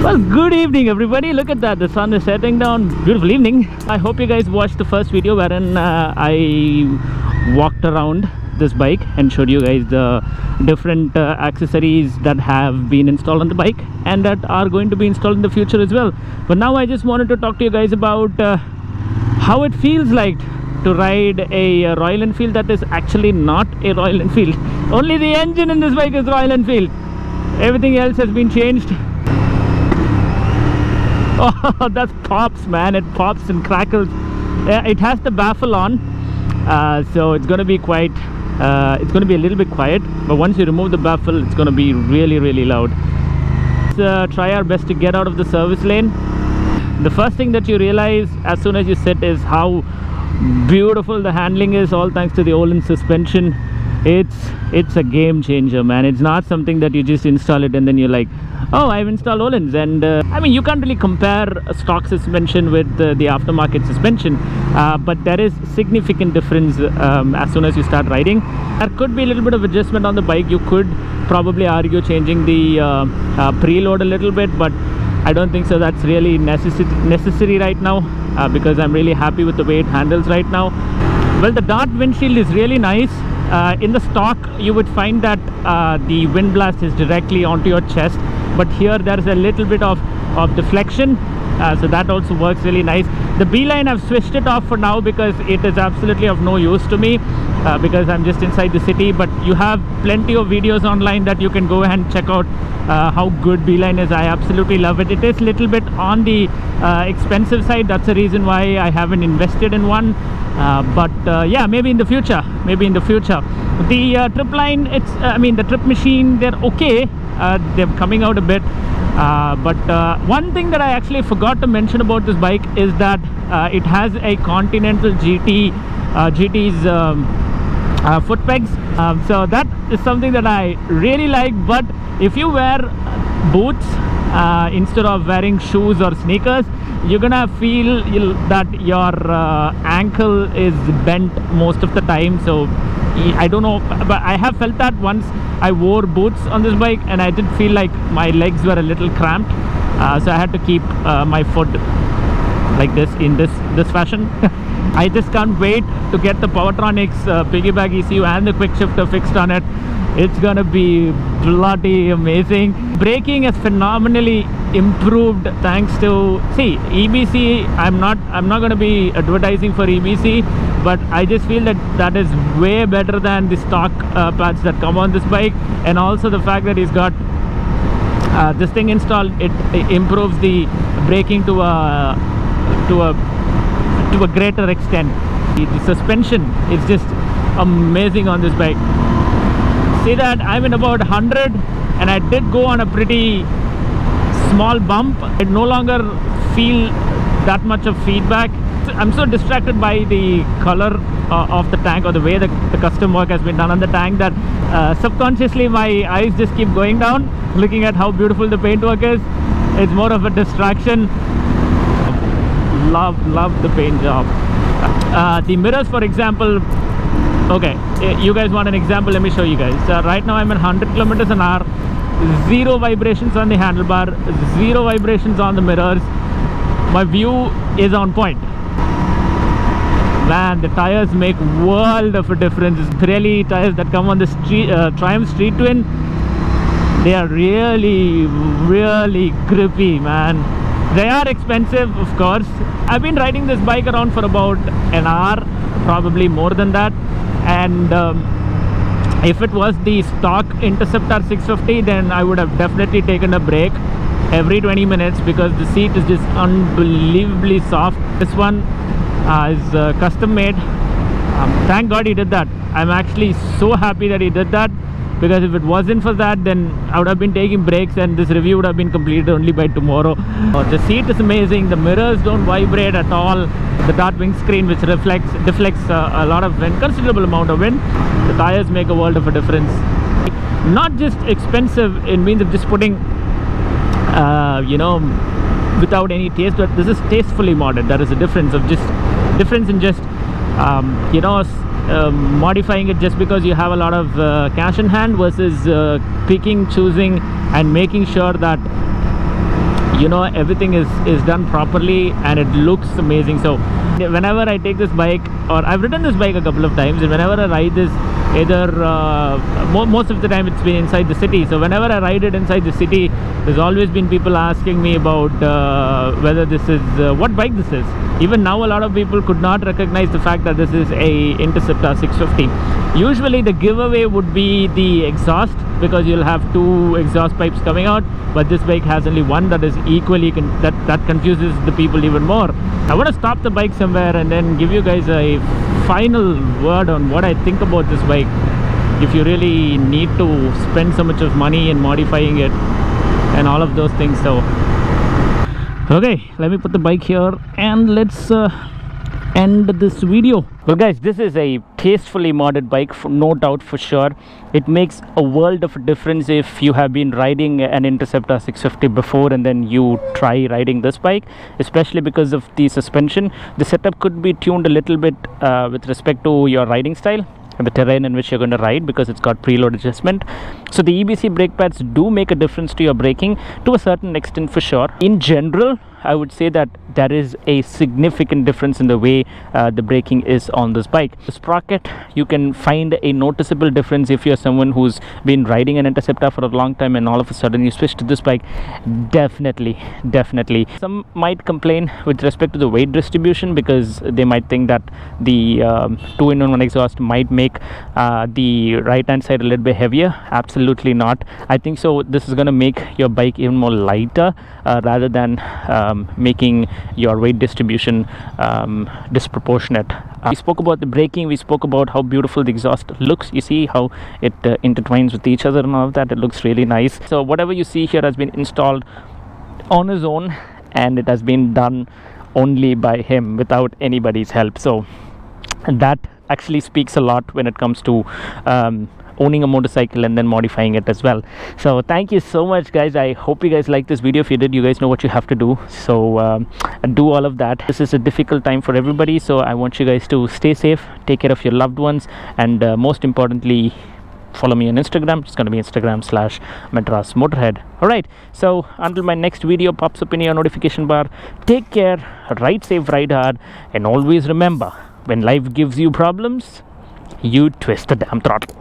Well, good evening everybody. Look at that, the sun is setting down. Beautiful evening. I hope you guys watched the first video wherein I walked around this bike and showed you guys the different accessories that have been installed on the bike and that are going to be installed in the future as well. But now I just wanted to talk to you guys about how it feels like to ride a Royal Enfield that is actually not a Royal Enfield. Only the engine in this bike is Royal Enfield. Everything else has been changed. Oh, that pops, man. It pops and crackles. It has the baffle on, so it's going to be quite it's going to be a little bit quiet, but once you remove the baffle, it's going to be really loud. Let's try our best to get out of the service lane. The first thing that you realize as soon as you sit is how beautiful the handling is, all thanks to the Olin suspension. It's a game changer, man. It's not something that you just install it and then you're like, oh, I've installed Olins. And I mean, you can't really compare a stock suspension with the aftermarket suspension, but there is significant difference as soon as you start riding. There could be a little bit of adjustment on the bike. You could probably argue changing the preload a little bit, but I don't think so. That's really necessary right now, because I'm really happy with the way it handles right now. Well, the Dart windshield is really nice. In the stock, you would find that the wind blast is directly onto your chest, but here there is a little bit of deflection, so that also works really nice. The B-line, I've switched it off for now because it is absolutely of no use to me, because I'm just inside the city. But you have plenty of videos online that you can go and check out how good B-line is. I absolutely love it. It is a little bit on the expensive side. That's the reason why I haven't invested in one. But yeah, maybe in the future. The trip line, the trip machine, they're okay. They're coming out a bit, but one thing that I actually forgot to mention about this bike is that it has a Continental GT's foot pegs, so that is something that I really like. But if you wear boots instead of wearing shoes or sneakers, you're gonna feel that your ankle is bent most of the time. So I don't know, but I have felt that once I wore boots on this bike and I did feel like my legs were a little cramped, so I had to keep my foot like this, in this fashion. I just can't wait to get the Powertronics piggyback ECU and the quick shifter fixed on it. It's gonna be bloody amazing. Braking is phenomenally improved thanks to, see, EBC. I'm not gonna be advertising for EBC, but I just feel that is way better than the stock pads that come on this bike. And also the fact that he's got this thing installed, it improves the braking to a greater extent. The suspension is just amazing on this bike. See that I'm in about 100 and I did go on a pretty small bump. I no longer feel that much of feedback. I'm so distracted by the color of the tank, or the way the custom work has been done on the tank, that subconsciously my eyes just keep going down looking at how beautiful the paintwork is. It's more of a distraction. Love the paint job. The mirrors, for example. Okay, you guys want an example? Let me show you guys. Right now I'm at 100 kilometers an hour, zero vibrations on the handlebar, zero vibrations on the mirrors. My view is on point. Man, the tires make world of a difference. It's Pirelli tires that come on the Triumph Street Twin. They are really grippy, man. They are expensive, of course. I've been riding this bike around for about an hour, probably more than that. And if it was the stock Interceptor 650, then I would have definitely taken a break every 20 minutes because the seat is just unbelievably soft. This one is custom made. Thank God he did that. I'm actually so happy that he did that, because if it wasn't for that, then I would have been taking breaks and this review would have been completed only by tomorrow. The seat is amazing. The mirrors don't vibrate at all. The Dart windscreen, which deflects a lot of wind, considerable amount of wind. The tires make a world of a difference. Not just expensive in means of just putting without any taste, but this is tastefully modded. There is a difference in just modifying it just because you have a lot of cash in hand versus picking, choosing and making sure that you know, everything is done properly and it looks amazing. So whenever I take this bike, or I've ridden this bike a couple of times, and whenever I ride this, either most of the time it's been inside the city, so whenever I ride it inside the city, there's always been people asking me about whether this is what bike this is. Even now a lot of people could not recognize the fact that this is a Interceptor 650. Usually the giveaway would be the exhaust, because you'll have two exhaust pipes coming out, but this bike has only one. That is equally that confuses the people even more. I want to stop the bike somewhere and then give you guys a final word on what I think about this bike, if you really need to spend so much of money in modifying it and all of those things. So okay, let me put the bike here and let's end this video. Well guys, this is a tastefully modded bike, no doubt, for sure. It makes a world of a difference if you have been riding an Interceptor 650 before and then you try riding this bike, especially because of the suspension. The setup could be tuned a little bit with respect to your riding style and the terrain in which you're going to ride, because it's got preload adjustment. So the EBC brake pads do make a difference to your braking to a certain extent, for sure. In general, I would say that there is a significant difference in the way the braking is on this bike. The sprocket, you can find a noticeable difference if you're someone who's been riding an Interceptor for a long time and all of a sudden you switch to this bike. Definitely. Some might complain with respect to the weight distribution, because they might think that the 2-in-1 exhaust might make the right hand side a little bit heavier. Absolutely not. I think so this is going to make your bike even more lighter rather than making your weight distribution disproportionate. We spoke about the braking, we spoke about how beautiful the exhaust looks. You see how it intertwines with each other and all of that. It looks really nice. So whatever you see here has been installed on his own, and it has been done only by him without anybody's help. So that actually speaks a lot when it comes to owning a motorcycle and then modifying it as well. So thank you so much guys. I hope you guys liked this video. If you did, you guys know what you have to do, so do all of that. This is a difficult time for everybody, so I want you guys to stay safe, take care of your loved ones, and most importantly, follow me on Instagram. It's going to be Instagram/Madras Motorhead. Alright, so until my next video pops up in your notification bar, take care, ride safe, ride hard, and always remember, when life gives you problems, you twist the damn throttle.